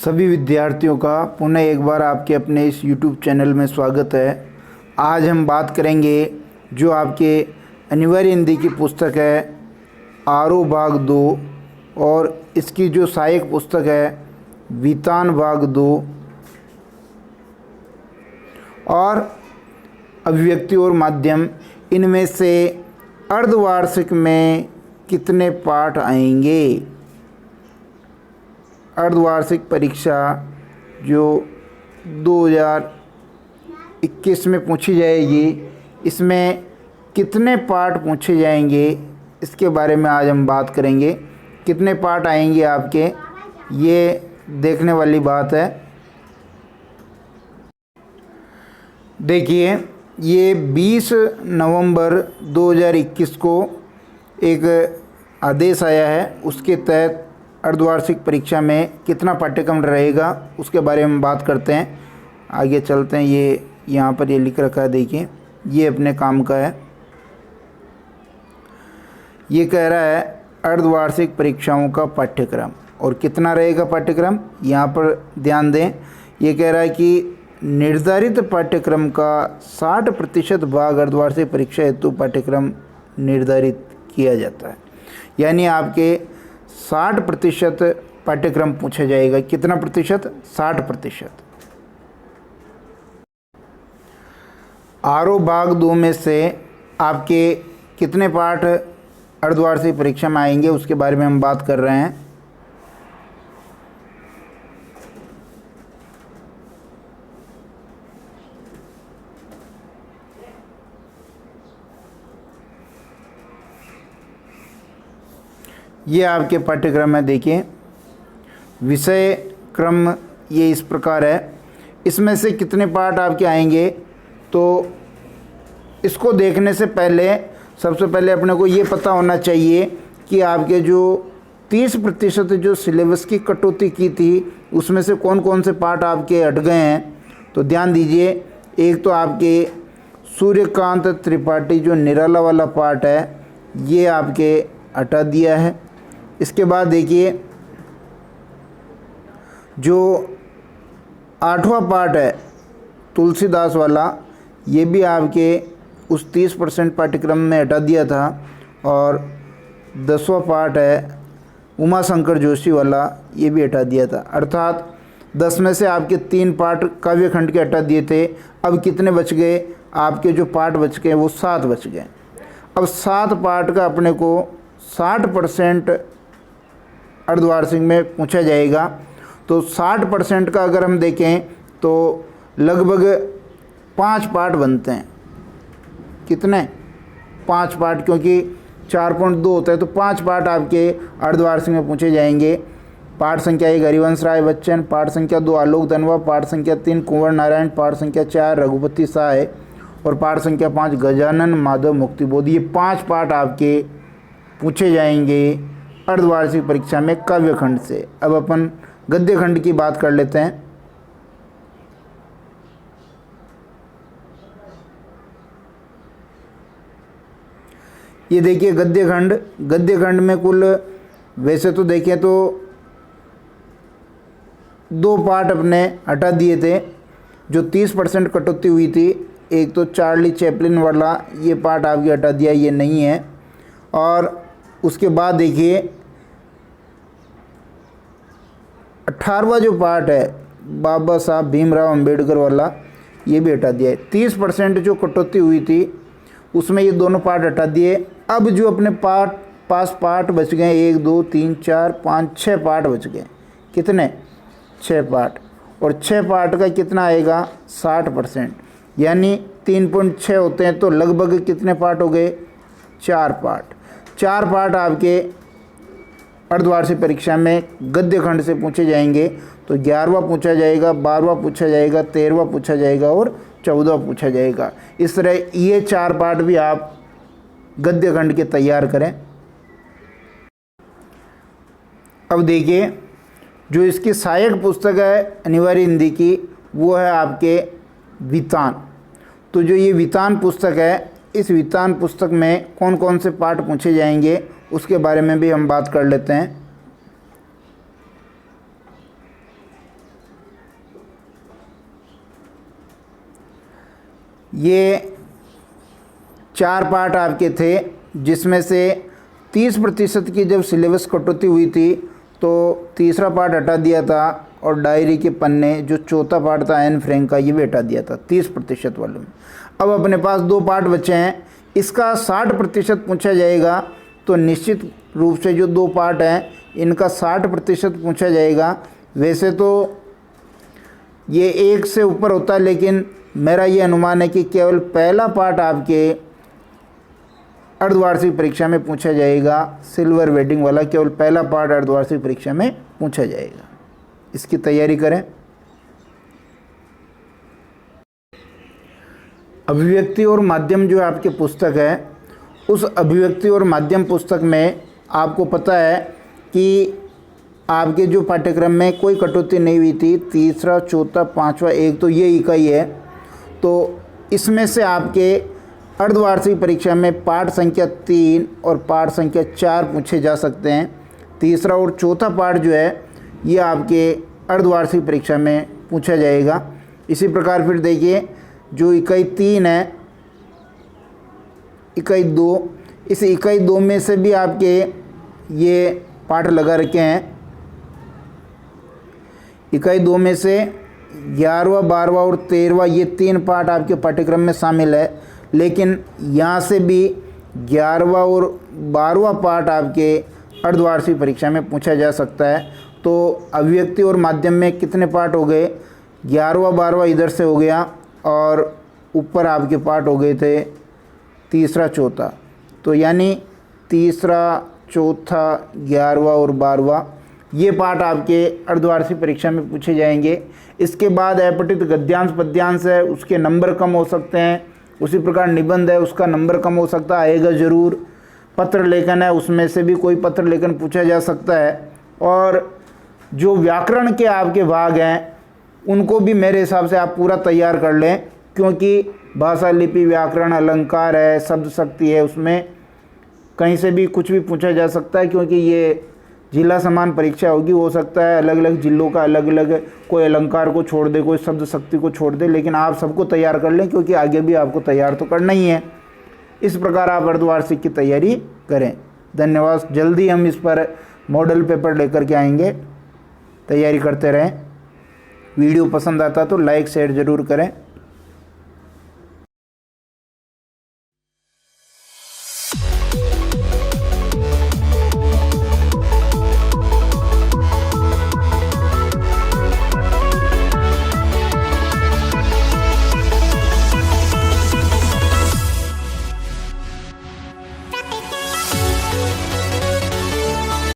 सभी विद्यार्थियों का पुनः एक बार आपके अपने इस YouTube चैनल में स्वागत है। आज हम बात करेंगे जो आपके अनिवार्य हिंदी की पुस्तक है आरो भाग 2 और इसकी जो सहायक पुस्तक है वितान भाग 2 और अभिव्यक्ति और माध्यम, इनमें से अर्धवार्षिक में कितने पाठ आएंगे। अर्धवार्षिक परीक्षा जो 2021 में पूछी जाएगी, इसमें कितने पाठ पूछे जाएंगे इसके बारे में आज हम बात करेंगे। कितने पाठ आएंगे आपके, ये देखने वाली बात है। देखिए, ये 20 नवंबर 2021 को एक आदेश आया है, उसके तहत अर्धवार्षिक परीक्षा में कितना पाठ्यक्रम रहेगा उसके बारे में बात करते हैं। आगे चलते हैं। ये यहाँ पर ये लिख रखा है, देखिए ये अपने काम का है। ये कह रहा है अर्धवार्षिक परीक्षाओं का पाठ्यक्रम और कितना रहेगा पाठ्यक्रम, यहाँ पर ध्यान दें। ये कह रहा है कि निर्धारित पाठ्यक्रम का 60% भाग अर्धवार्षिक परीक्षा हेतु पाठ्यक्रम निर्धारित किया जाता है, यानी आपके 60% पाठ्यक्रम पूछा जाएगा। कितना प्रतिशत? 60%। आरो भाग 2 में से आपके कितने पाठ अर्धवार्षिक परीक्षा में आएंगे उसके बारे में हम बात कर रहे हैं। ये आपके पाठ्यक्रम है। देखिए, विषय क्रम ये इस प्रकार है। इसमें से कितने पाठ आपके आएंगे, तो इसको देखने से पहले सबसे पहले अपने को ये पता होना चाहिए कि आपके जो 30% जो सिलेबस की कटौती की थी उसमें से कौन कौन से पाठ आपके हट गए हैं। तो ध्यान दीजिए, एक तो आपके सूर्यकांत त्रिपाठी जो निराला वाला पाठ है ये आपके हटा दिया है। इसके बाद देखिए, जो 8वां पाठ है तुलसीदास वाला, ये भी आपके उस 30% पाठ्यक्रम में हटा दिया था। और 10वां पाठ है उमाशंकर जोशी वाला, ये भी हटा दिया था। अर्थात 10 में से आपके 3 पाठ काव्य खंड के हटा दिए थे। अब कितने बच गए आपके, जो पाठ बच गए वो 7 बच गए। अब 7 पाठ का अपने को 60% अर्धवार्षिक में पूछा जाएगा। तो 60% का अगर हम देखें तो लगभग 5 पाठ बनते हैं। कितने? 5 पाठ, क्योंकि 4.2 होता है तो 5 पाठ आपके अर्धवार्षिक में पूछे जाएंगे। पाठ संख्या 1 हरिवंश राय बच्चन, पाठ संख्या 2 आलोक धनवा, पाठ संख्या 3 कुंवर नारायण, पाठ संख्या 4 रघुपति साय और पाठ संख्या 5 गजानन माधव मुक्तिबोध। ये 5 पाठ आपके पूछे जाएंगे अर्धवार्षिक परीक्षा में काव्य खंड से। अब अपन गद्य खंड की बात कर लेते हैं। ये देखिए गद्य खंड में कुल वैसे तो देखें तो 2 पाठ अपने हटा दिए थे, जो 30% कटौती हुई थी। एक तो चार्ली चैपलिन वाला ये पाठ आपके हटा दिया, ये नहीं है। और उसके बाद देखिए 18वां जो पाठ है बाबा साहब भीमराव अंबेडकर वाला, ये भी हटा दिया है। 30% जो कटौती हुई थी उसमें ये दोनों पाठ हटा दिए। अब जो अपने पास पाठ बच गए 1 2 3 4 5 6 पाठ बच गए। कितने? 6 पाठ। और 6 पाठ का कितना आएगा? 60%, यानी 3.6 होते हैं तो लगभग कितने पाठ हो गए? 4 पाठ। 4 पाठ आपके अर्धवार्षिक परीक्षा में गद्य खंड से पूछे जाएंगे। तो 11वां पूछा जाएगा, 12वां पूछा जाएगा, 13वां पूछा जाएगा और 14वां पूछा जाएगा। इस तरह ये 4 पाठ भी आप गद्य खंड के तैयार करें। अब देखिए, जो इसकी सहायक पुस्तक है अनिवार्य हिंदी की, वो है आपके वितान। तो जो ये वितान पुस्तक है, इस वितान पुस्तक में कौन कौन से पाठ पूछे जाएंगे उसके बारे में भी हम बात कर लेते हैं। ये 4 पार्ट आपके थे, जिसमें से 30% की जब सिलेबस कटौती हुई थी तो तीसरा पार्ट हटा दिया था और डायरी के पन्ने जो चौथा पार्ट था एन फ्रैंक का, ये भी हटा दिया था 30% वाले में। अब अपने पास 2 पार्ट बचे हैं, इसका 60% पूछा जाएगा तो निश्चित रूप से जो 2 पार्ट हैं इनका 60% पूछा जाएगा। वैसे तो ये 1 से ऊपर होता है, लेकिन मेरा ये अनुमान है कि केवल पहला पार्ट आपके अर्धवार्षिक परीक्षा में पूछा जाएगा। सिल्वर वेडिंग वाला केवल पहला पार्ट अर्धवार्षिक परीक्षा में पूछा जाएगा। इसकी तैयारी करें। अभिव्यक्ति और माध्यम जो आपके पुस्तक है, उस अभिव्यक्ति और माध्यम पुस्तक में आपको पता है कि आपके जो पाठ्यक्रम में कोई कटौती नहीं हुई थी, तीसरा, चौथा, पांचवा, एक तो ये इकाई है। तो इसमें से आपके अर्धवार्षिक परीक्षा में पाठ संख्या 3 और पाठ संख्या 4 पूछे जा सकते हैं। तीसरा और चौथा पाठ जो है ये आपके अर्धवार्षिक परीक्षा में पूछा जाएगा। इसी प्रकार फिर देखिए, जो इकाई 3 है, इकाई 2, इस इकाई 2 में से भी आपके ये पाठ लगा रखे हैं। इकाई 2 में से 11वां, 12वां और 13वां ये 3 पाठ आपके पाठ्यक्रम में शामिल है, लेकिन यहाँ से भी 11वां और 12वां पाठ आपके अर्धवार्षिक परीक्षा में पूछा जा सकता है। तो अभिव्यक्ति और माध्यम में कितने पाठ हो गए? 11वां, 12वां इधर से हो गया और ऊपर आपके पाठ हो गए थे तीसरा, चौथा। तो यानी तीसरा, चौथा, 11वां और 12वां ये पाठ आपके अर्धवार्षिक परीक्षा में पूछे जाएंगे। इसके बाद अपठित गद्यांश पद्यांश है, उसके नंबर कम हो सकते हैं। उसी प्रकार निबंध है, उसका नंबर कम हो सकता है, आएगा ज़रूर। पत्र लेखन है, उसमें से भी कोई पत्र लेखन पूछा जा सकता है। और जो व्याकरण के आपके भाग हैं उनको भी मेरे हिसाब से आप पूरा तैयार कर लें, क्योंकि भाषा, लिपि, व्याकरण, अलंकार है, शब्द शक्ति है, उसमें कहीं से भी कुछ भी पूछा जा सकता है। क्योंकि ये जिला समान परीक्षा होगी, हो सकता है अलग अलग जिलों का अलग अलग, कोई अलंकार को छोड़ दे, कोई शब्द शक्ति को छोड़ दे, लेकिन आप सबको तैयार कर लें, क्योंकि आगे भी आपको तैयार तो करना ही है। इस प्रकार आप अर्धवार्षिक की तैयारी करें। धन्यवाद। जल्दी हम इस पर मॉडल पेपर लेकर के आएंगे, तैयारी करते रहें। वीडियो पसंद आता तो लाइक शेयर ज़रूर करें।